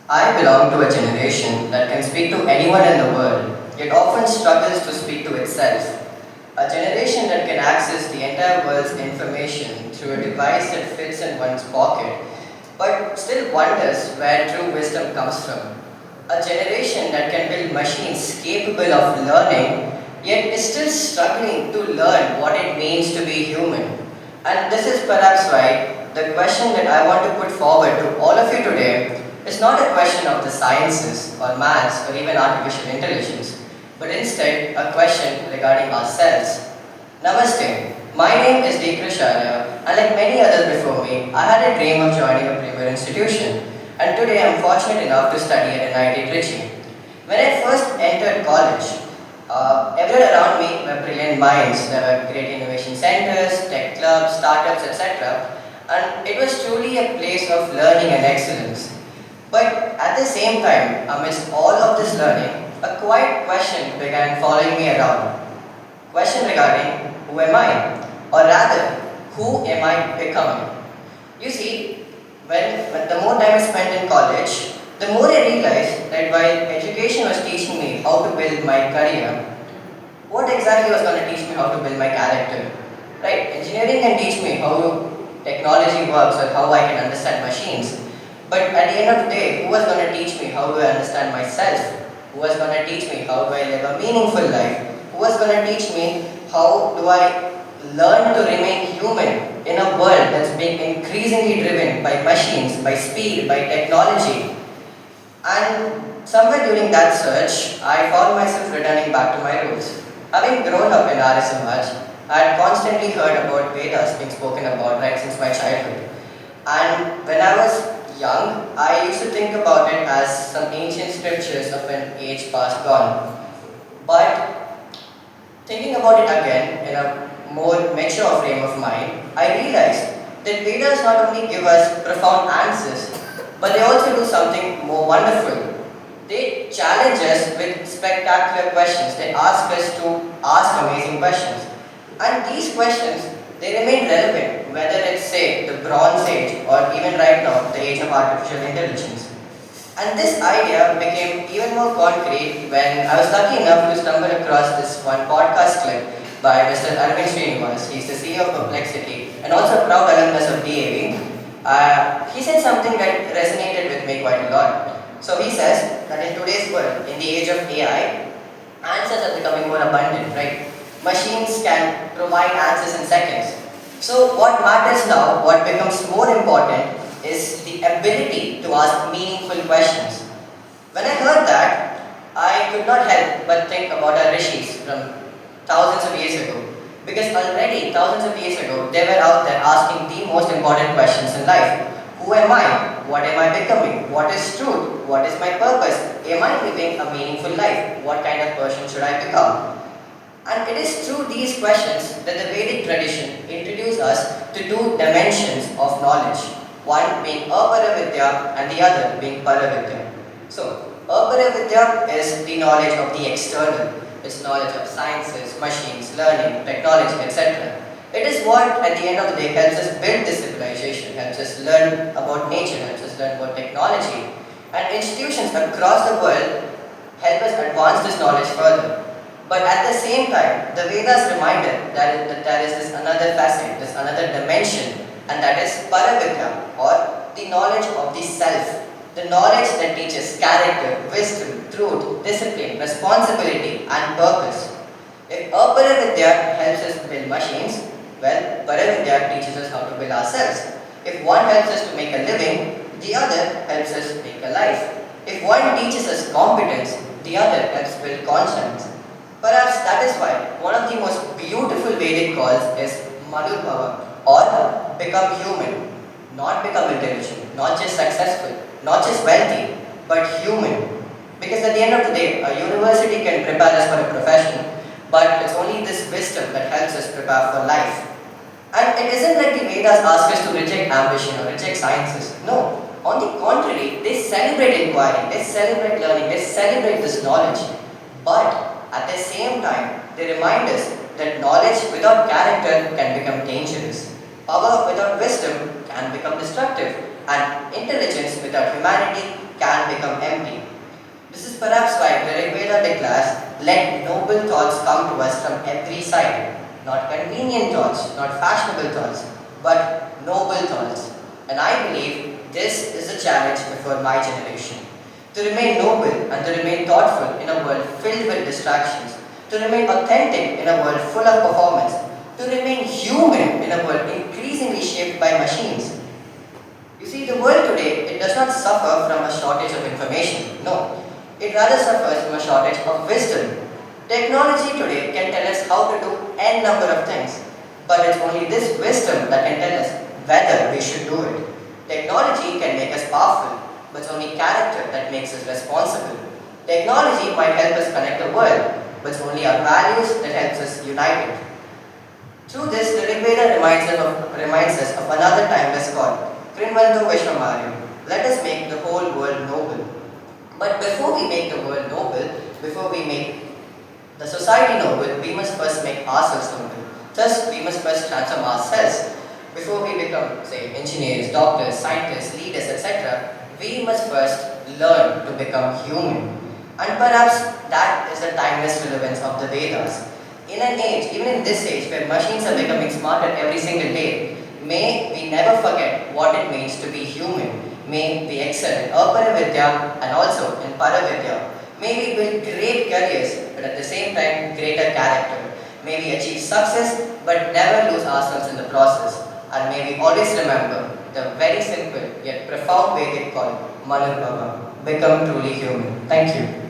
I belong to a generation that can speak to anyone in the world, yet often struggles to speak to itself. A generation that can access the entire world's information through a device that fits in one's pocket, but still wonders where true wisdom comes from. A generation that can build machines capable of learning, yet is still struggling to learn what it means to be human. And this is perhaps why the question that I want to put forward to all of you today is not a question of the sciences or maths or even artificial intelligence, but instead a question regarding ourselves. Namaste. My name is Deekrasharya, and like many others before me, I had a dream of joining a premier institution, and today I am fortunate enough to study at NIT Trichy. When I first entered college, everyone around me were brilliant minds. There were great innovation centers, tech clubs, startups, etc. And it was truly a place of learning and excellence. But at the same time, amidst all of this learning, a quiet question began following me around. Question regarding who am I? Or rather, who am I becoming? You see, when the more time I spent in college, the more I realized that while education was teaching me how to build my career, what exactly was going to teach me how to build my character? Right? Engineering can teach me how technology works or how I can understand machines. But at the end of the day, who was going to teach me how do I understand myself? Who was going to teach me how do I live a meaningful life? Who was going to teach me how do I learn to remain human in a world that's being increasingly driven by machines, by speed, by technology? And somewhere during that search, I found myself returning back to my roots. Having grown up in Arya Samaj, I had constantly heard about Vedas being spoken about right since my childhood. And when I was young, I used to think about it as some ancient scriptures of an age past gone. But thinking about it again in a more mature frame of mind, I realized that Vedas not only give us profound answers, but they also do something more wonderful. They challenge us with spectacular questions. They ask us to ask amazing questions. And these questions, they remain relevant, whether it's, say, the Bronze Age or even right now, the age of artificial intelligence. And this idea became even more concrete when I was lucky enough to stumble across this one podcast clip by Mr. Arvind Srinivas. He's the CEO of Perplexity and also a proud alumnus of DAV. He said something that resonated with me quite a lot. So he says that in today's world, in the age of AI, answers are becoming more abundant, right? Machines can provide answers in seconds. So what matters now, what becomes more important, is the ability to ask meaningful questions. When I heard that, I could not help but think about our rishis from thousands of years ago. Because already, thousands of years ago, they were out there asking the most important questions in life. Who am I? What am I becoming? What is truth? What is my purpose? Am I living a meaningful life? What kind of person should I become? And it is through these questions that the Vedic tradition introduced us to two dimensions of knowledge. One being Aparavidya and the other being Paravidya. So, Aparavidya is the knowledge of the external. It's knowledge of sciences, machines, learning, technology, etc. It is what at the end of the day helps us build this civilization, helps us learn about nature, helps us learn about technology. And institutions across the world help us advance this knowledge further. But at the same time, the Vedas remind us that there is this another facet, this another dimension, and that is Paravidya, or the knowledge of the self. The knowledge that teaches character, wisdom, truth, discipline, responsibility, and purpose. If Aparavidya helps us build machines, well, Paravidya teaches us how to build ourselves. If one helps us to make a living, the other helps us make a life. If one teaches us competence, the other helps build conscience. Perhaps that is why one of the most beautiful Vedic calls is Manurbhava, or become human, not become intelligent, not just successful, not just wealthy, but human. Because at the end of the day, a university can prepare us for a profession, but it's only this wisdom that helps us prepare for life. And it isn't like the Vedas ask us to reject ambition or reject sciences. No. On the contrary, they celebrate inquiry, they celebrate learning, they celebrate this knowledge. But at the same time, they remind us that knowledge without character can become dangerous. Power without wisdom can become destructive. And intelligence without humanity can become empty. This is perhaps why the Rigveda declares, let noble thoughts come to us from every side. Not convenient thoughts, not fashionable thoughts, but noble thoughts. And I believe this is the challenge before my generation. To remain noble and to remain thoughtful in a world filled with distractions. To remain authentic in a world full of performance. To remain human in a world increasingly shaped by machines. You see, the world today, it does not suffer from a shortage of information. No. It rather suffers from a shortage of wisdom. Technology today can tell us how to do n number of things, but it's only this wisdom that can tell us whether we should do it. Technology can make us powerful, but it's only character that makes us responsible. Technology might help us connect the world, but it's only our values that helps us unite it. Through this, the Rigveda reminds us of another timeless call, Krinvanto Vishwamaryam. Let us make the whole world noble. But before we make the world noble, before we make the society noble, we must first make ourselves noble. Thus, we must first transform ourselves. Before we become, say, engineers, doctors, scientists, leaders, etc., we must first learn to become human. And perhaps that is the timeless relevance of the Vedas. In an age, even in this age, where machines are becoming smarter every single day, may we never forget what it means to be human. May we excel in Aparavidya and also in Paravidya. May we build great careers, but at the same time, greater character. May we achieve success, but never lose ourselves in the process. And may we always remember the very simple yet profound Vedic call, Manurbhava. Become truly human. Thank you.